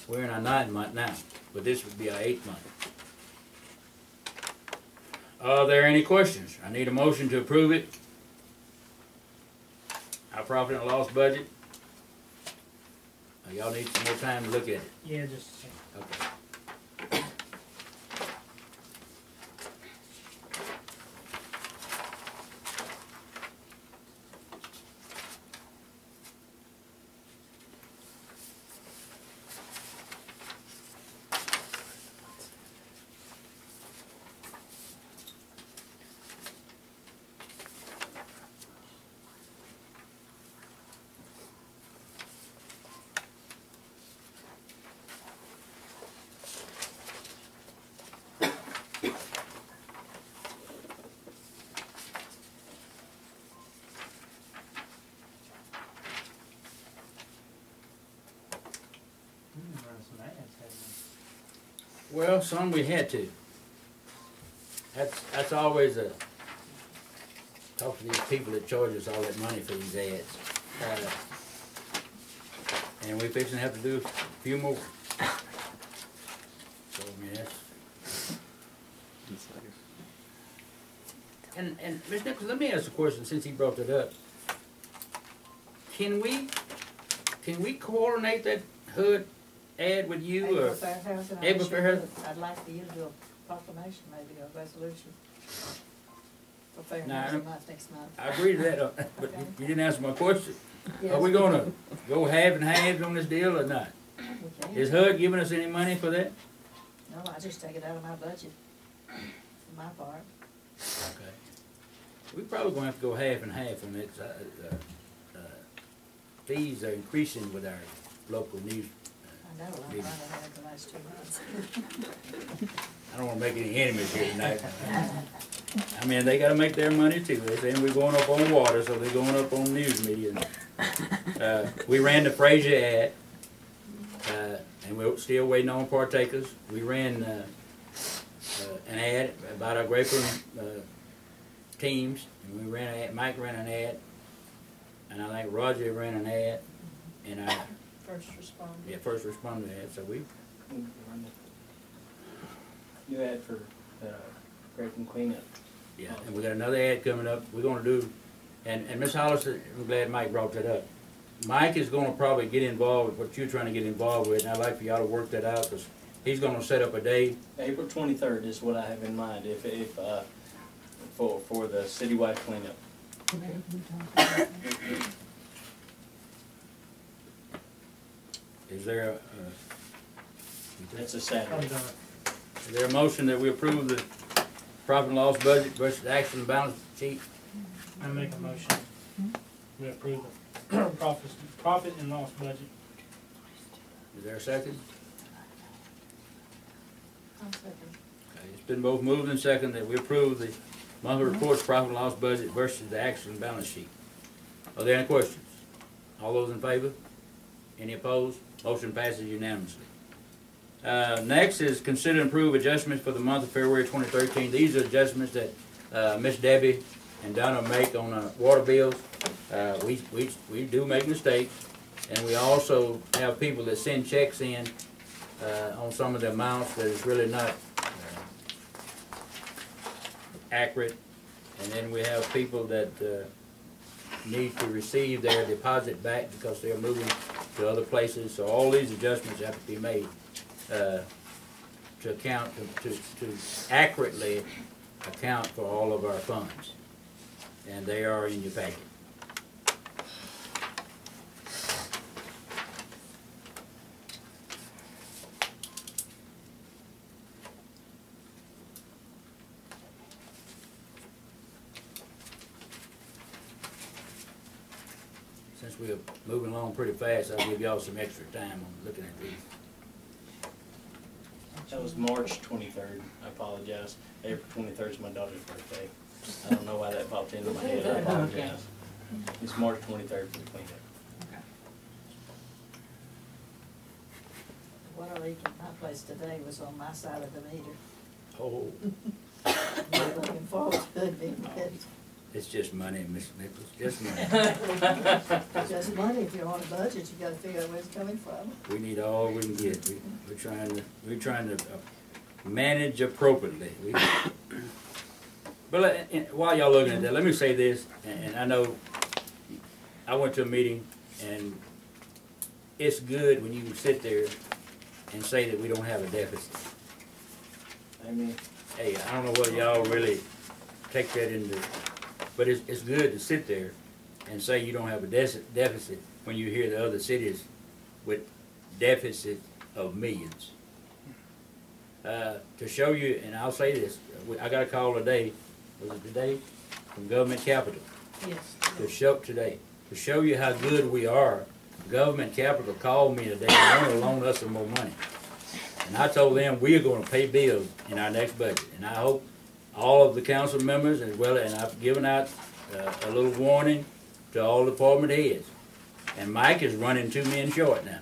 We're in our 9th month now, but this would be our 8th month. Are there any questions? I need a motion to approve it. Our profit and loss budget. Y'all need some more time to look at it. Yeah, just a second. Okay. Well, some we had to. That's always a talk to these people that charge us all that money for these ads, and we fixing to have to do a few more. So I mean that's. And Ms. Nichols, let me ask a question since he brought that up. Can we coordinate that HUD ad with you or? April Fair Housing? I'd like for you to do a proclamation, maybe a resolution for Fair Nah, Housing Month next month. I agree to that, but Okay. you didn't answer my question. Yes. Are we gonna go half and halves on this deal or not? We can. Is HUD giving us any money for that? No, I just take it out of my budget, for my part. Okay. We probably gonna have to go half and half on it. Fees are increasing with our local news. I know, I've Maybe. run ahead the last 2 months. I don't wanna make any enemies here tonight. I mean, they gotta make their money too. They're saying we're going up on water, so they're going up on news media. We ran the Frazier ad, and we're still waiting on partakers. We ran an ad about our Grapeland teams, and we ran an ad, Mike ran an ad, and I think Roger ran an ad, and I, First responder. yeah, first responder ad, so we, You had for Grapeland cleanup. yeah, and we got another ad coming up. We're gonna do, and Ms. Hollis, I'm glad Mike brought that up. Mike is gonna probably get involved with what you're trying to get involved with, and I'd like for y'all to work that out, because he's gonna set up a day. April 23rd is what I have in mind, for the citywide cleanup. Is there That's a Saturday. I'm done. is there a motion that we approve the profit and loss budget versus action and balance sheet? I make a motion. We approve the profit and loss budget. Is there a second? I'll second. Okay, it's been both moved and second that we approve the monthly reports, profit and loss budget versus the action and balance sheet. Are there any questions? All those in favor? Any opposed? Motion passes unanimously. Next is consider and approve adjustments for the month of February 2013. These are adjustments that Miss Debbie and Donna make on water bills. We do make mistakes, and we also have people that send checks in on some of the amounts that is really not accurate. And then we have people that need to receive their deposit back because they're moving to other places. So all these adjustments have to be made to account to accurately account for all of our funds, and they are in your packet. Since we're moving along pretty fast, I'll give y'all some extra time on looking at these. That was March 23rd. I apologize. April 23rd is my daughter's birthday. I don't know why that popped into my head. I apologize. It's March 23rd for the cleanup. Water leak in my place today was on my side of the meter. Oh, We're looking forward to it being fixed. It's just money, Mr. Nichols, just money. Just money, if you're on a budget, you gotta figure out where it's coming from. We need all we can get. We're trying to manage appropriately. But while y'all looking at that, let me say this, and I know I went to a meeting, and it's good when you can sit there and say that we don't have a deficit. I mean, Hey, I don't know whether y'all really take that into, but it's good to sit there and say you don't have a deficit when you hear the other cities with deficit of millions. To show you, and I'll say this, I got a call today, was it today, from Government Capital, Yes. to show you how good we are. Government Capital called me today and wanted to loan us some more money. And I told them we are gonna pay bills in our next budget. And I hope all of the council members as well, and I've given out a little warning to all department heads. And Mike is running 2 men short now.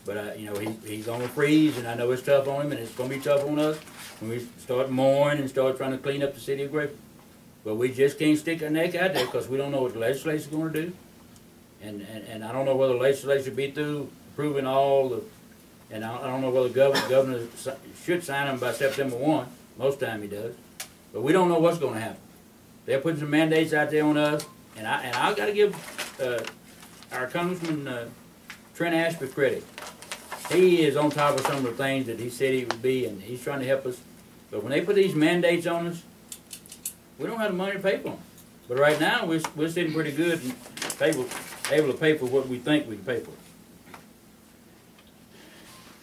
But, you know, he's on a freeze, and I know it's tough on him, and it's gonna be tough on us when we start mowing and start trying to clean up the city of Grapeland. But we just can't stick our neck out there because we don't know what the legislature's gonna do. And I don't know whether the legislature be through approving all the, and I don't know whether the governor should sign them by September 1. Most time he does. But we don't know what's gonna happen. They're putting some mandates out there on us, and I gotta give our Congressman Trent Ashby credit. He is on top of some of the things that he said he would be, and he's trying to help us. But when they put these mandates on us, we don't have the money to pay for them. But right now, we're sitting pretty good and able to pay for what we think we can pay for.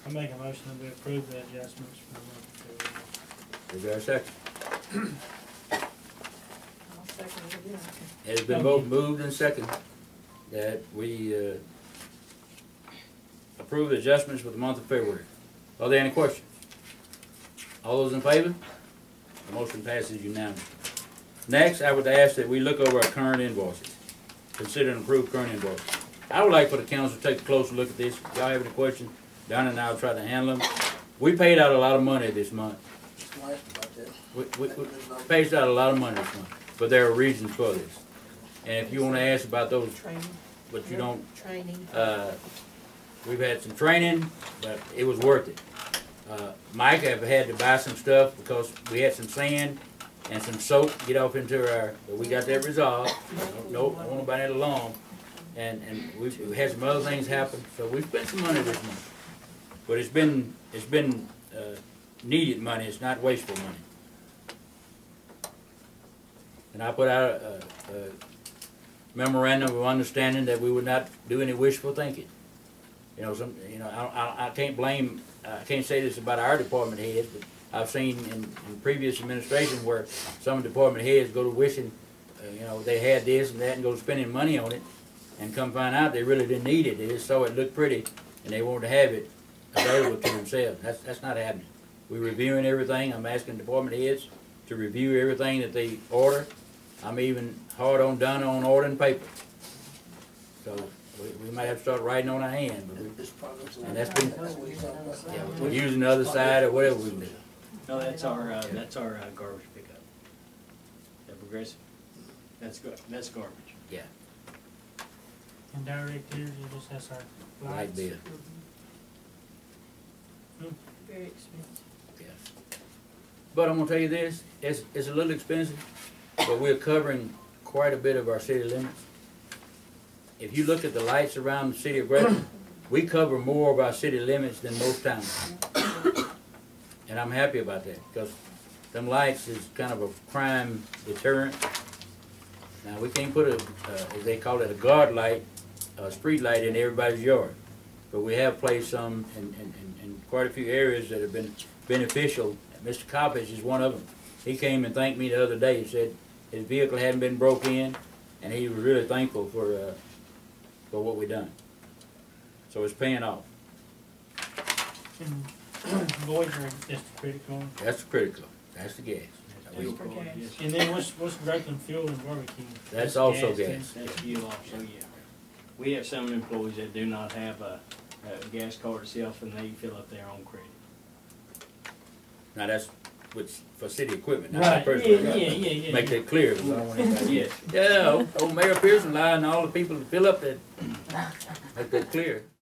I make a motion that we approve the adjustments for the month. Is there a second? I'll second it again. It's been both moved and second that we approve the adjustments for the month of February. Are there any questions? All those in favor? The motion passes unanimously. Next, I would ask that we look over our current invoices. Consider and approve current invoices. I would like for the council to take a closer look at this. If y'all have any questions, Donna and I will try to handle them. We paid out a lot of money this month. We paid out a lot of money this month, but there are reasons for this. And if you want to ask about those, Training. but you don't, Training. we've had some training, but it was worth it. Mike have had to buy some stuff because we had some sand and some soap get off into our, but we got that resolved. Nope, I want nobody at alarm. And we've had some other things happen, so we spent some money this month. But it's been needed money, it's not wasteful money. And I put out a memorandum of understanding that we would not do any wishful thinking. You know, I can't blame, I can't say this about our department heads, but I've seen in previous administration where some department heads go to wishing, you know, they had this and that and go spending money on it, and come find out they really didn't need it. They just saw it looked pretty and they wanted to have it available to themselves. That's not happening. We're reviewing everything. I'm asking department heads to review everything that they order. I'm even hard on Donna on ordering paper. So we might have to start writing on our hand, but and that's been, yeah, we're using the other side or whatever we can do. no, that's our garbage pickup. That progressive, that's garbage. Yeah, And direct here, it just has our light lights. bill, Very expensive. yeah. But I'm gonna tell you this, it's a little expensive, but we're covering quite a bit of our city limits. If you look at the lights around the city of Grapeland, we cover more of our city limits than most towns. And I'm happy about that, because them lights is kind of a crime deterrent. Now, we can't put as they call it, a guard light, a street light in everybody's yard. But we have placed some in quite a few areas that have been beneficial. Mr. Coppage is one of them. He came and thanked me the other day. He said his vehicle hadn't been broke in, and he was really thankful for what we done. So it's paying off. And Voyager is critical. That's critical. That's the gas. Just for gas. And then what's Grapeland fuel and barbecue? That's also then? gas. That's fuel also, yeah. We have some employees that do not have a gas card itself, and they fill up their own credit. Now for city equipment, not Right, personal. yeah. Make that clear, because I don't want anybody. Yeah. Yeah, old Mayor Pearson lying to all the people to fill up that, make that clear.